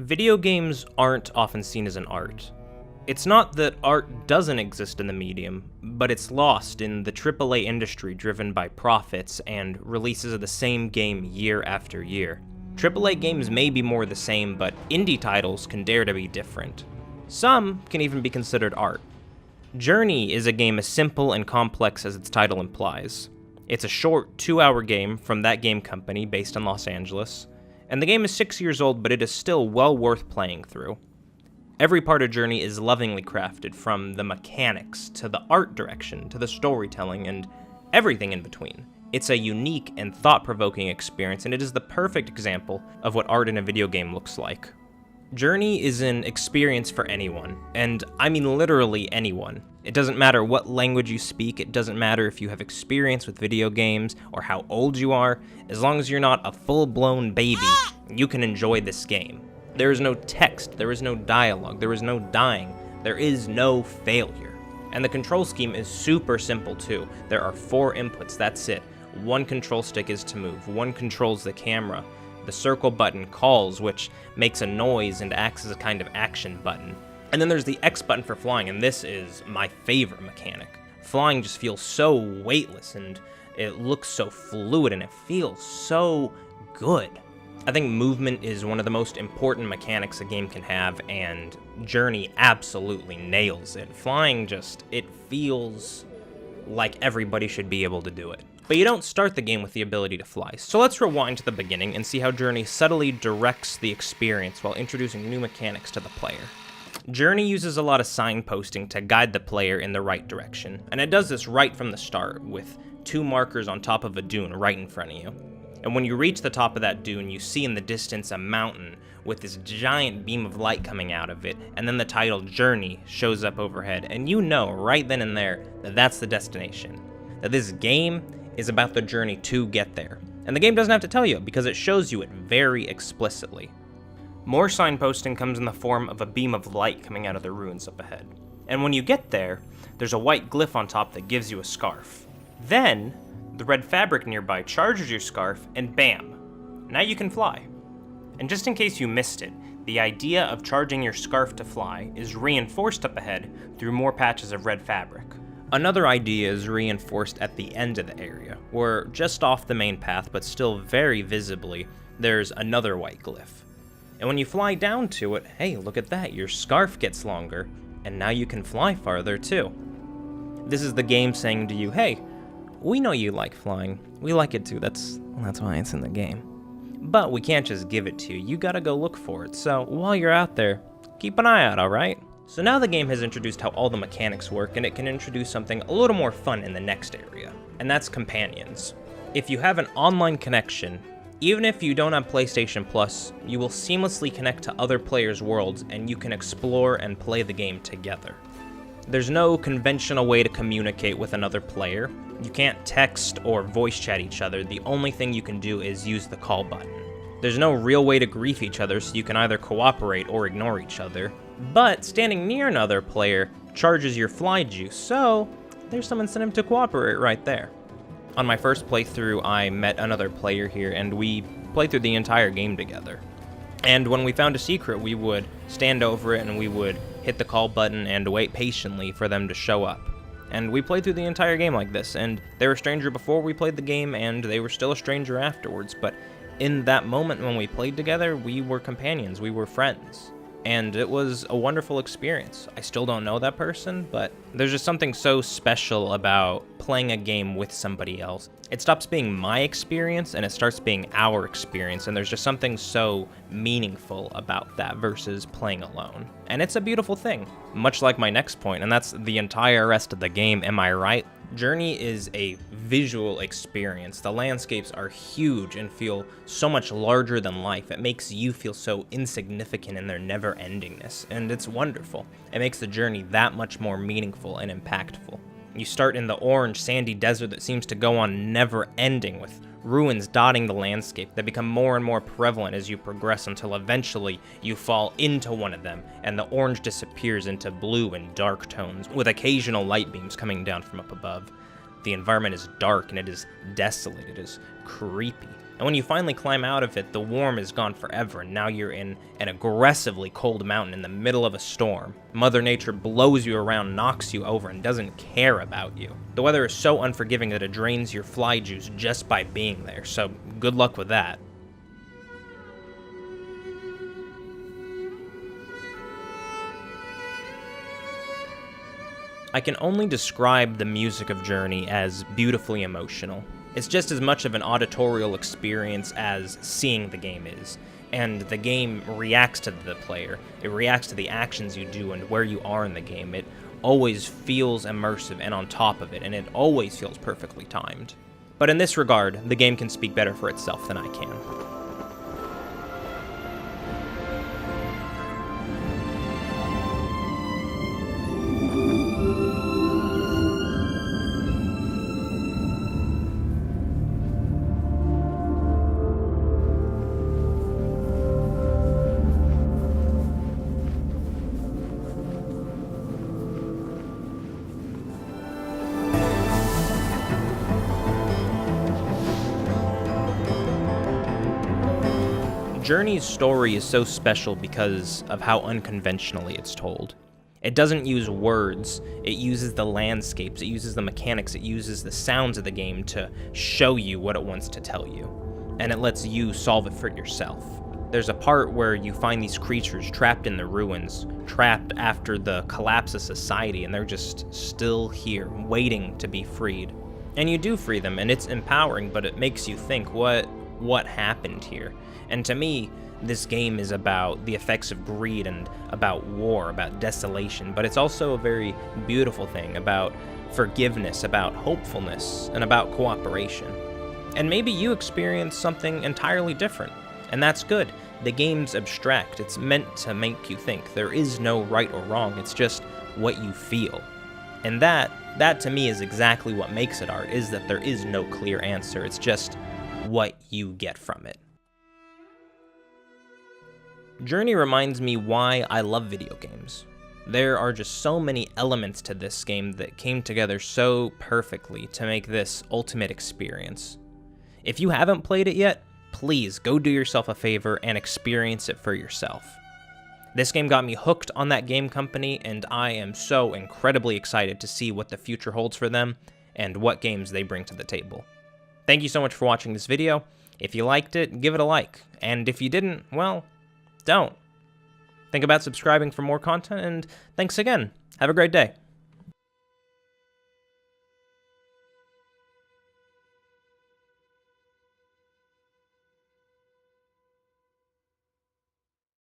Video games aren't often seen as an art. It's not that art doesn't exist in the medium, but it's lost in the AAA industry driven by profits and releases of the same game year after year. AAA games may be more the same, but indie titles can dare to be different. Some can even be considered art. Journey is a game as simple and complex as its title implies. It's a short 2-hour game from that game company based in Los Angeles, and the game is 6 years old, but it is still well worth playing through. Every part of Journey is lovingly crafted, from the mechanics, to the art direction, to the storytelling, and everything in between. It's a unique and thought-provoking experience, and it is the perfect example of what art in a video game looks like. Journey is an experience for anyone, and I mean literally anyone. It doesn't matter what language you speak, it doesn't matter if you have experience with video games or how old you are. As long as you're not a full-blown baby, you can enjoy this game. There is no text, there is no dialogue, there is no dying, there is no failure. And the control scheme is super simple too. There are 4 inputs, that's it. One control stick is to move, one controls the camera. The circle button calls, which makes a noise and acts as a kind of action button. And then there's the X button for flying, and this is my favorite mechanic. Flying just feels so weightless, and it looks so fluid, and it feels so good. I think movement is one of the most important mechanics a game can have, and Journey absolutely nails it. Flying it feels like everybody should be able to do it. But you don't start the game with the ability to fly, so let's rewind to the beginning and see how Journey subtly directs the experience while introducing new mechanics to the player. Journey uses a lot of signposting to guide the player in the right direction, and it does this right from the start, with 2 markers on top of a dune right in front of you. And when you reach the top of that dune, you see in the distance a mountain with this giant beam of light coming out of it, and then the title Journey shows up overhead, and you know right then and there that that's the destination. That this game is about the journey to get there. And the game doesn't have to tell you, because it shows you it very explicitly. More signposting comes in the form of a beam of light coming out of the ruins up ahead. And when you get there, there's a white glyph on top that gives you a scarf. Then, the red fabric nearby charges your scarf, and bam! Now you can fly. And just in case you missed it, the idea of charging your scarf to fly is reinforced up ahead through more patches of red fabric. Another idea is reinforced at the end of the area, where just off the main path, but still very visibly, there's another white glyph. And when you fly down to it, hey, look at that, your scarf gets longer, and now you can fly farther too. This is the game saying to you, hey, we know you like flying, we like it too, that's why it's in the game. But we can't just give it to you, you gotta go look for it, so while you're out there, keep an eye out, alright? So now the game has introduced how all the mechanics work, and it can introduce something a little more fun in the next area, and that's companions. If you have an online connection, even if you don't have PlayStation Plus, you will seamlessly connect to other players' worlds, and you can explore and play the game together. There's no conventional way to communicate with another player. You can't text or voice chat each other. The only thing you can do is use the call button. There's no real way to grief each other, so you can either cooperate or ignore each other. But standing near another player charges your fly juice, so there's some incentive to cooperate right there. On my first playthrough, I met another player here, and we played through the entire game together. And when we found a secret, we would stand over it and we would hit the call button and wait patiently for them to show up. And we played through the entire game like this, and they were a stranger before we played the game, and they were still a stranger afterwards, but in that moment when we played together, we were companions, we were friends. And it was a wonderful experience. I still don't know that person, but there's just something so special about playing a game with somebody else. It stops being my experience and it starts being our experience, and there's just something so meaningful about that versus playing alone. And it's a beautiful thing, much like my next point, and that's the entire rest of the game, am I right? Journey is a visual experience. The landscapes are huge and feel so much larger than life. It makes you feel so insignificant in their never-endingness, and it's wonderful. It makes the journey that much more meaningful and impactful. You start in the orange, sandy desert that seems to go on never-ending, with ruins dotting the landscape that become more and more prevalent as you progress until eventually you fall into one of them, and the orange disappears into blue and dark tones, with occasional light beams coming down from up above. The environment is dark and it is desolate, it is creepy. And when you finally climb out of it, the warm is gone forever, and now you're in an aggressively cold mountain in the middle of a storm. Mother Nature blows you around, knocks you over, and doesn't care about you. The weather is so unforgiving that it drains your fly juice just by being there, so good luck with that. I can only describe the music of Journey as beautifully emotional. It's just as much of an auditorial experience as seeing the game is, and the game reacts to the player. It reacts to the actions you do and where you are in the game. It always feels immersive and on top of it, and it always feels perfectly timed. But in this regard, the game can speak better for itself than I can. Journey's story is so special because of how unconventionally it's told. It doesn't use words, it uses the landscapes, it uses the mechanics, it uses the sounds of the game to show you what it wants to tell you, and it lets you solve it for yourself. There's a part where you find these creatures trapped in the ruins, trapped after the collapse of society, and they're just still here, waiting to be freed. And you do free them, and it's empowering, but it makes you think, what happened here? And to me, this game is about the effects of greed and about war, about desolation, but it's also a very beautiful thing about forgiveness, about hopefulness, and about cooperation. And maybe you experience something entirely different, and that's good. The game's abstract, it's meant to make you think. There is no right or wrong, it's just what you feel. And that to me is exactly what makes it art, is that there is no clear answer, it's just what you get from it. Journey reminds me why I love video games. There are just so many elements to this game that came together so perfectly to make this ultimate experience. If you haven't played it yet, please go do yourself a favor and experience it for yourself. This game got me hooked on that game company, and I am so incredibly excited to see what the future holds for them and what games they bring to the table. Thank you so much for watching this video. If you liked it, give it a like, and if you didn't, well, don't. Think about subscribing for more content, and thanks again. Have a great day.